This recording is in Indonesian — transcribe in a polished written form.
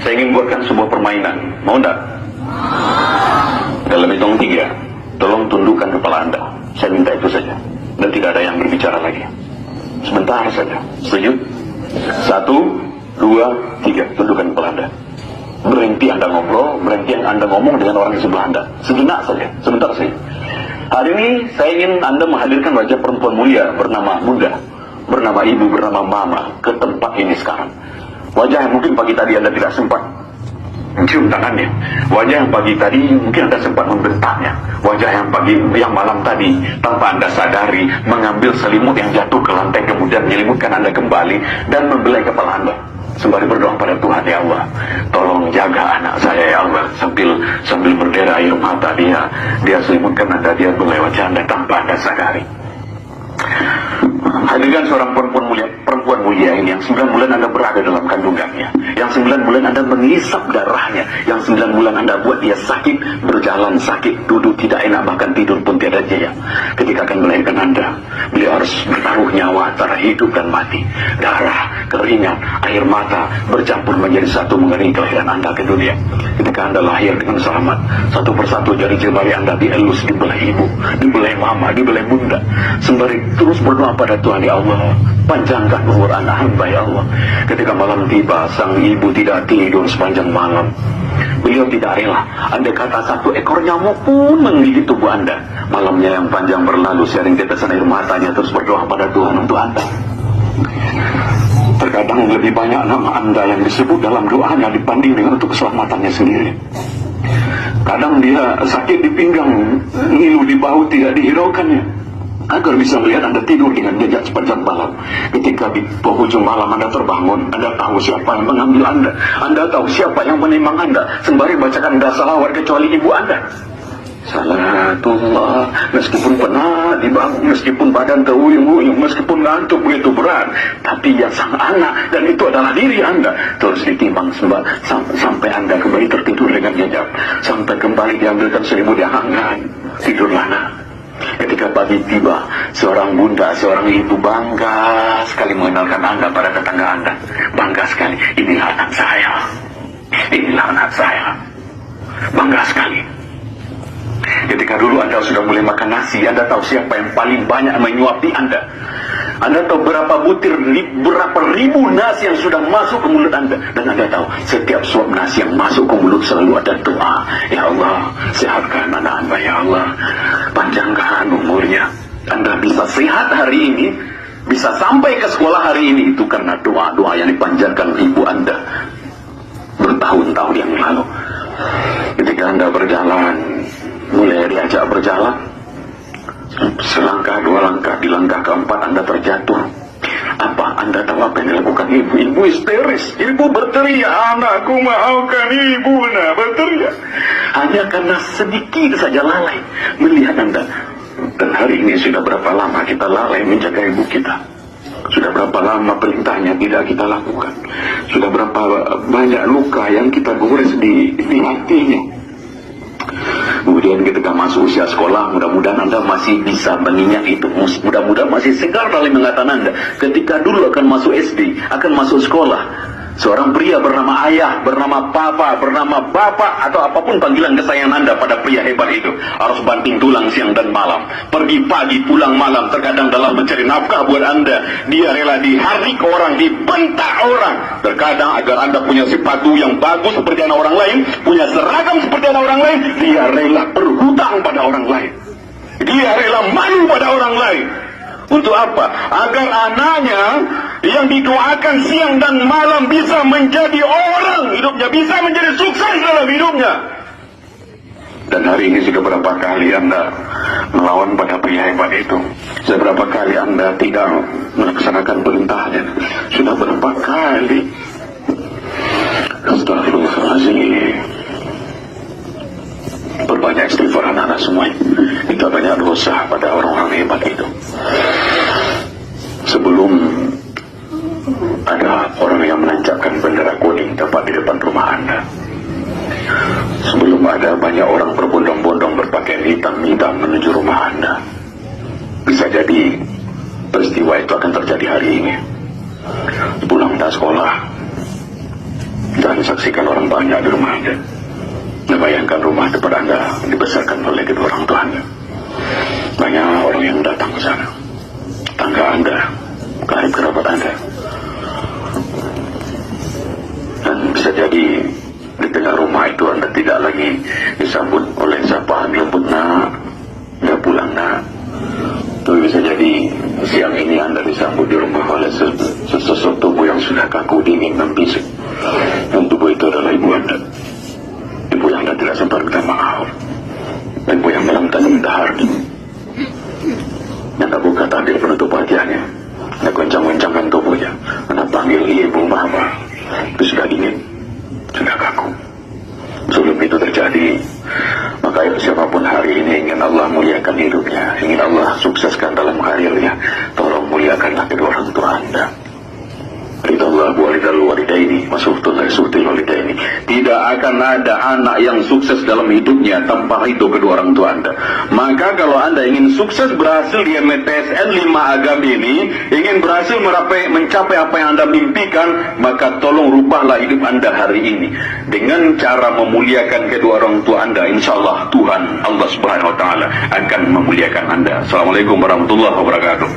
Saya ingin buatkan sebuah permainan. Mau enggak? Dalam hitung 3, tolong tundukkan kepala Anda. Saya minta itu saja. Dan tidak ada yang berbicara lagi. Sebentar saja. Setuju? 1, 2, 3. Tundukkan kepala Anda. Berhenti Anda ngobrol, berhenti Anda ngomong dengan orang di sebelah Anda. Sejenak saja, sebentar saja. Hari ini saya ingin Anda menghadirkan wajah perempuan mulia bernama Bunda, bernama Ibu, bernama Mama ke tempat ini sekarang. Wajah yang mungkin pagi tadi Anda tidak sempat mencium tangannya, wajah yang pagi tadi mungkin Anda sempat membentaknya, wajah yang malam tadi tanpa Anda sadari mengambil selimut yang jatuh ke lantai kemudian menyelimutkan Anda kembali dan membelai kepala Anda. Sembari berdoa pada Tuhan, ya Allah, tolong jaga anak saya ya Allah, sambil berdera air mata dia selimutkan Anda, dia belai wajah Anda tanpa Anda sadari. Hadirkan seorang perempuan mulia ini yang 9 bulan Anda berada dalam kandungannya, yang 9 bulan Anda mengisap darahnya, yang 9 bulan Anda buat dia sakit, berjalan sakit, duduk tidak enak, bahkan tidur pun tiada jaya. Ketika akan melahirkan Anda, beliau harus bertaruh nyawa antara hidup dan mati. Darah, keringat, air mata bercampur menjadi satu mengenai kelahiran Anda ke dunia. Ketika Anda lahir dengan selamat, satu persatu jari jemari Anda dielus, dibelai ibu, dibelai mama, dibelai bunda, sembari terus berdoa pada Tuhan, ya Allah, panjangkan umur anak hamba ya Allah. Ketika malam tiba, sang ibu tidak tidur sepanjang malam. Beliau tidak rela, andai kata satu ekor nyamuk pun menggigit tubuh Anda. Malamnya yang panjang berlalu, sering tetesan air matanya terus berdoa pada Tuhan untuk Anda. Terkadang lebih banyak nama Anda yang disebut dalam doanya dibanding dengan untuk keselamatannya sendiri. Kadang dia sakit di pinggang, ngilu di bahu tidak dihiraukannya, agar bisa melihat Anda tidur dengan jejak sepanjang malam. Ketika di penghujung malam Anda terbangun, Anda tahu siapa yang mengambil Anda, Anda tahu siapa yang menimang Anda, sembari bacakan Anda salawat kecuali ibu Anda. Salatullah, meskipun penat di bangun, meskipun badan teruyung-uyung, meskipun ngantuk begitu berat, tapi yang sang anak, dan itu adalah diri Anda, terus ditimbang sampai Anda kembali tertidur dengan nyenyak, sampai kembali diambilkan selimut yang hangat. Tidurlah nak. Ketika pagi tiba, seorang bunda, seorang ibu bangga sekali mengenalkan Anda pada tetangga Anda. Bangga sekali, inilah anak saya, inilah anak saya. Bangga sekali. Ketika dulu Anda sudah mulai makan nasi, Anda tahu siapa yang paling banyak menyuapi Anda. Anda tahu berapa butir, berapa ribu nasi yang sudah masuk ke mulut Anda. Dan Anda tahu setiap suap nasi yang masuk ke mulut selalu ada doa. Ya Allah, sehatkan anak Anda ya Allah, panjangkan umurnya. Anda bisa sehat hari ini, bisa sampai ke sekolah hari ini, itu karena doa-doa yang dipanjatkan ibu Anda bertahun-tahun yang lalu. Ketika Anda berjalan, mulai diajak berjalan, selangkah, 2 langkah, di langkah keempat Anda terjatuh. Apa Anda tahu apa yang dilakukan ibu? Ibu histeris, ibu berteriak, anakku maafkan ibu, nak, berteriak. Hanya karena sedikit saja lalai melihat Anda. Dan hari ini sudah berapa lama kita lalai menjaga ibu kita? Sudah berapa lama perintahnya tidak kita lakukan? Sudah berapa banyak luka yang kita gores di hatinya? Kemudian ketika masuk usia sekolah, mudah-mudahan Anda masih bisa mengingat itu, mudah-mudahan masih segar dalam ingatan Anda. Ketika dulu akan masuk SD, akan masuk sekolah, seorang pria bernama ayah, bernama papa, bernama bapak, atau apapun panggilan kesayangan Anda pada pria hebat itu, harus banting tulang siang dan malam, pergi pagi pulang malam. Terkadang dalam mencari nafkah buat Anda, dia rela diharik orang, dibentak orang. Terkadang agar Anda punya sepatu yang bagus seperti anak orang lain, punya seragam seperti anak orang lain, dia rela berhutang pada orang lain, dia rela malu pada orang lain. Untuk apa? Agar anaknya yang didoakan siang dan malam bisa menjadi orang hidupnya, bisa menjadi sukses dalam hidupnya. Dan hari ini sudah berapa kali Anda melawan pada pria hebat itu? Sudah berapa kali Anda tidak melaksanakan perintahnya? Sudah berapa kali? Astagfirullahaladzim. Berbanyak istighfar anak-anak semua. Kita banyak dosa pada orang-orang hebat itu. Sebelum ada orang yang menancapkan bendera kuning tepat di depan rumah Anda, sebelum ada banyak orang berbondong-bondong berpakaian hitam-hitam menuju rumah Anda, bisa jadi peristiwa itu akan terjadi hari ini. Pulang dari sekolah, dan saksikan orang banyak di rumah Anda. Nah, bayangkan rumah tempat Anda dibesarkan oleh kedua orang tua Anda. Banyak orang yang datang ke sana, tangga Anda, karib kerabat Anda. Dan bisa jadi di tengah rumah itu Anda tidak lagi disambut oleh sapaan lembut, nak, udah pulang, nak. Tapi bisa jadi siang ini Anda disambut di rumah oleh sesosok tubuh yang sudah kaku, dingin, dan bisu. Dan tubuh itu adalah ibu Anda. Ibu yang Anda tidak sempat minta maaf. Ibu yang dalam tanda dahar. Anda buka tabir penutup wajahnya. Anda goncang-goncangkan tubuhnya. Anda panggil ibu, mama. Itu sudah dingin, sudah kaku. Sebelum itu terjadi, maka siapapun hari ini ingin Allah muliakan hidupnya, ingin Allah sukseskan dalam karirnya, tolong muliakanlah kedua orang tua Anda. Ridallah walidal walidaini masuhtullahi suhtil walidaini. Tidak akan ada anak yang sukses dalam hidupnya tanpa ridho kedua orang tua Anda. Maka kalau Anda ingin sukses berhasil di MTSN 5 agam ini, ingin berhasil mencapai apa yang Anda mimpikan, maka tolong rubahlah hidup Anda hari ini dengan cara memuliakan kedua orang tua Anda. Insyaallah Tuhan Allah Subhanahu wa taala akan memuliakan Anda. Assalamualaikum warahmatullahi wabarakatuh.